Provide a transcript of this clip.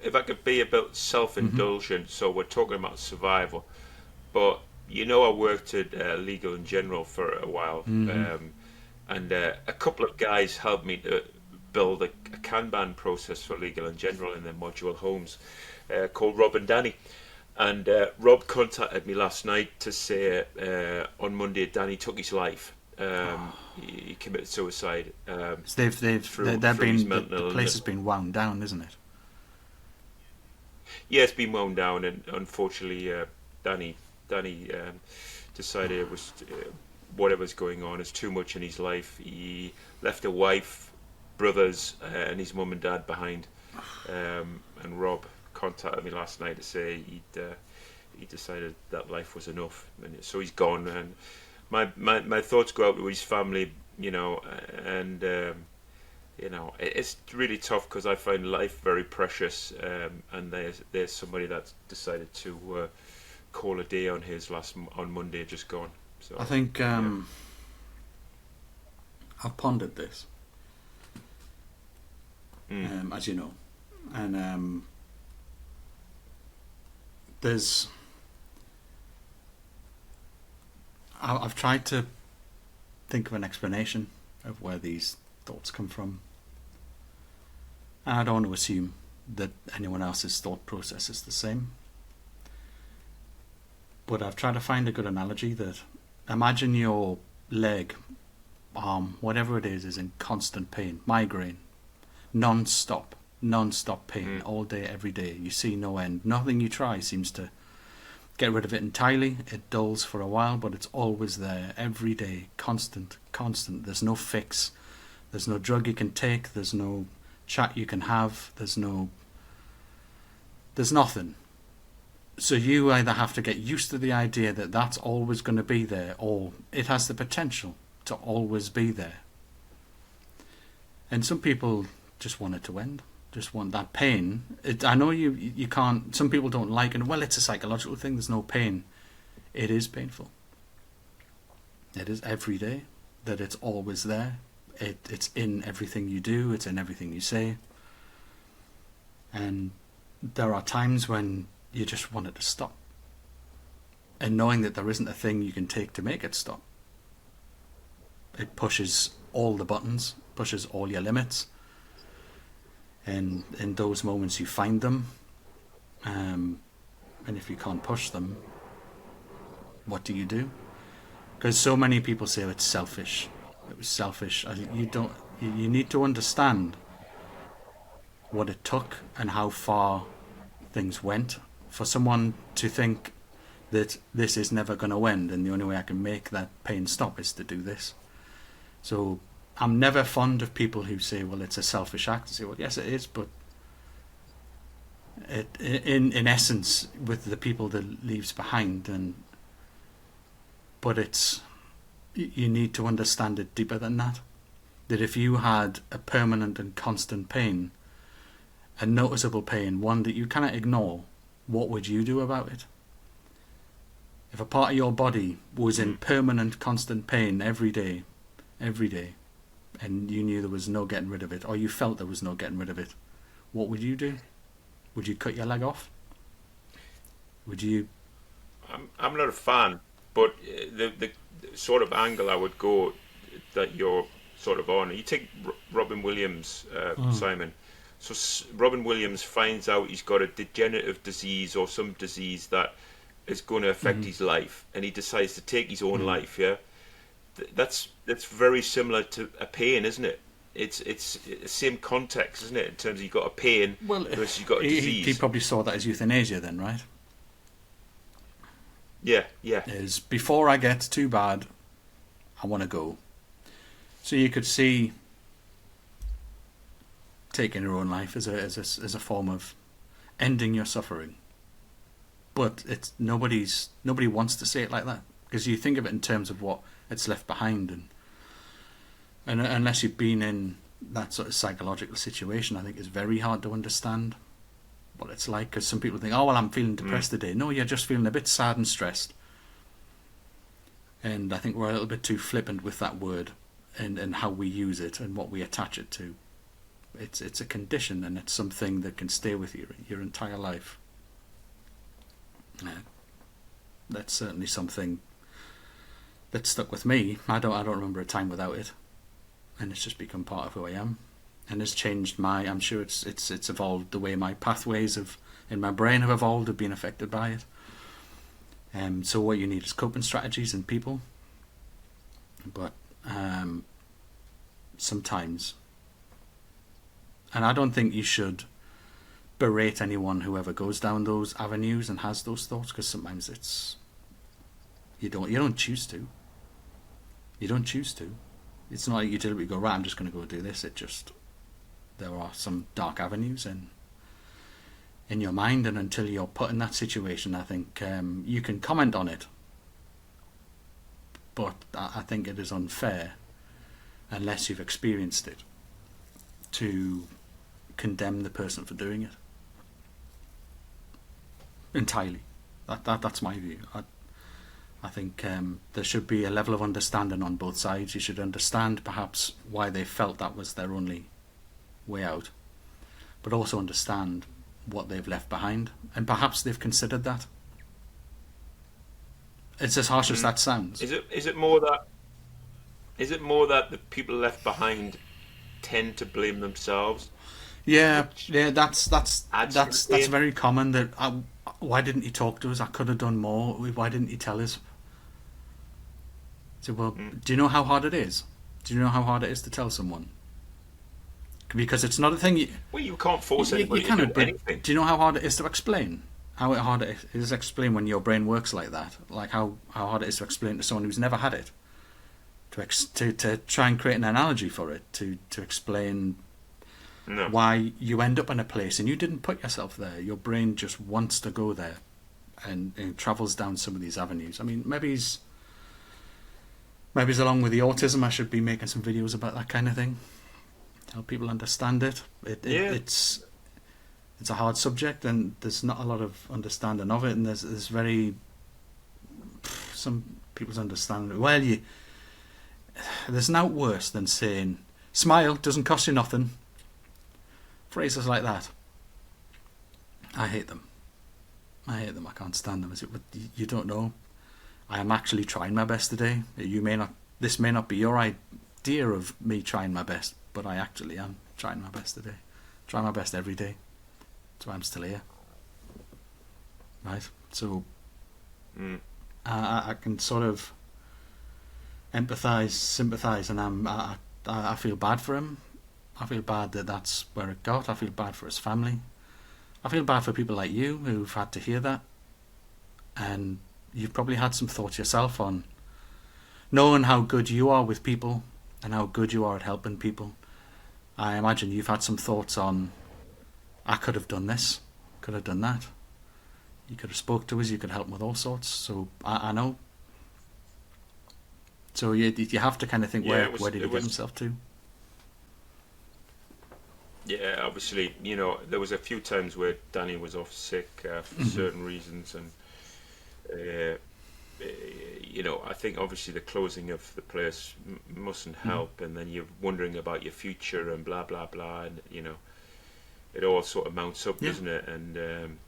if I could be a bit self-indulgent, so we're talking about survival, but I worked at Legal and General for a while, and a couple of guys helped me to build a Kanban process for Legal and General in their modular homes, called Rob and Danny. And Rob contacted me last night to say on Monday Danny took his life. He committed suicide. So the place has been wound down, isn't it? Yeah, it's been wound down, and unfortunately, Danny decided it was whatever's going on is too much in his life. He left a wife, brothers, and his mum and dad behind. And Rob contacted me last night to say he decided that life was enough, and so he's gone. And my thoughts go out to his family, and it's really tough because I find life very precious, and there's somebody that's decided to call a day on his on Monday, just gone. So I think I've pondered this, as you know, and I've tried to think of an explanation of where these thoughts come from. And I don't want to assume that anyone else's thought process is the same. But I've tried to find a good analogy that imagine your leg, arm, whatever it is in constant pain, migraine, non-stop pain, all day, every day. You see no end. Nothing you try seems to get rid of it entirely. It dulls for a while, but it's always there, every day, constant. There's no fix. There's no drug you can take. There's no chat you can have. There's nothing. So you either have to get used to the idea that that's always going to be there, or it has the potential to always be there. And some people just want it to end, just want that pain. I know you can't, some people don't like it. Well, it's a psychological thing, there's no pain. It is painful. It is every day, that it's always there. It's in everything you do, it's in everything you say. And there are times when you just want it to stop. And knowing that there isn't a thing you can take to make it stop. It pushes all the buttons, pushes all your limits. And in those moments you find them. And if you can't push them, what do you do? Because so many people say it's selfish. It was selfish. You need to understand what it took and how far things went for someone to think that this is never going to end, and the only way I can make that pain stop is to do this. So I'm never fond of people who say, well, it's a selfish act. I say, well, yes, it is, but in essence, with the people that leaves behind, but you need to understand it deeper than that. That if you had a permanent and constant pain, a noticeable pain, one that you cannot ignore, what would you do about it? If a part of your body was in permanent, constant pain every day, and you knew there was no getting rid of it, or you felt there was no getting rid of it, what would you do? Would you cut your leg off? Would you? I'm not a fan, but the sort of angle I would go that you're sort of on. You take Robin Williams, Simon. So Robin Williams finds out he's got a degenerative disease or some disease that is going to affect his life, and he decides to take his own life. Yeah, that's very similar to a pain, isn't it? It's the same context, isn't it? In terms of you've got a pain versus you've got a disease. He probably saw that as euthanasia then, right? Yeah. Is before I get too bad, I want to go. So you could see taking your own life as a form of ending your suffering. But nobody wants to say it like that, because you think of it in terms of what it's left behind, and unless you've been in that sort of psychological situation, I think it's very hard to understand what it's like. Because some people think, oh well, I'm feeling depressed today. No, you're just feeling a bit sad and stressed. And I think we're a little bit too flippant with that word and how we use it and what we attach it to. It's a condition, and it's something that can stay with you your entire life. That's certainly something that stuck with me. I don't remember a time without it, and it's just become part of who I am, and it's changed my. I'm sure it's evolved the way my pathways in my brain have evolved, have been affected by it. So what you need is coping strategies and people, but sometimes, and I don't think you should berate anyone who ever goes down those avenues and has those thoughts, because sometimes it's you don't choose to. You don't choose to. It's not like you deliberately go, right, I'm just going to go do this. It just, there are some dark avenues in your mind, and until you're put in that situation, I think you can comment on it, but I think it is unfair, unless you've experienced it, to condemn the person for doing it entirely. That's my view. I think there should be a level of understanding on both sides. You should understand perhaps why they felt that was their only way out, but also understand what they've left behind, and perhaps they've considered that. It's as harsh as that sounds. Is it more that the people left behind tend to blame themselves? Yeah, Which yeah, that's adds to the pain? very common. That why didn't he talk to us? I could have done more. Why didn't he tell us? So, well, do you know how hard it is? Do you know how hard it is to tell someone? Because it's not a thing Well, you can't force you anybody to cannot. do But anything. do you know how hard it is to explain? How hard it is to explain when your brain works like that? Like how hard it is to explain to someone who's never had it. To try and create an analogy for it. To explain No. why you end up in a place and you didn't put yourself there. Your brain just wants to go there, and travels down some of these avenues. I mean, maybe it's along with the autism. I should be making some videos about that kind of thing, help people understand it. Yeah. It's a hard subject, and there's not a lot of understanding of it. And there's very some people's understanding. Well, there's no worse than saying smile doesn't cost you nothing. Phrases like that. I hate them. I can't stand them. You don't know. I am actually trying my best today. This may not be your idea of me trying my best, but I actually am trying my best today. Try my best every day. That's why I'm still here. Right? So I can sort of empathise, sympathise, and I feel bad for him. I feel bad that that's where it got. I feel bad for his family. I feel bad for people like you who've had to hear that. And you've probably had some thoughts yourself on knowing how good you are with people and how good you are at helping people. I imagine you've had some thoughts on, I could have done this, could have done that. You could have spoke to us, you could help with all sorts. So I know. So you have to kind of think, Yeah, where did he get himself to? Yeah, obviously, there was a few times where Danny was off sick for certain reasons, and I think obviously the closing of the place mustn't help, and then you're wondering about your future and blah blah blah, and it all sort of mounts up, Yeah. doesn't it? And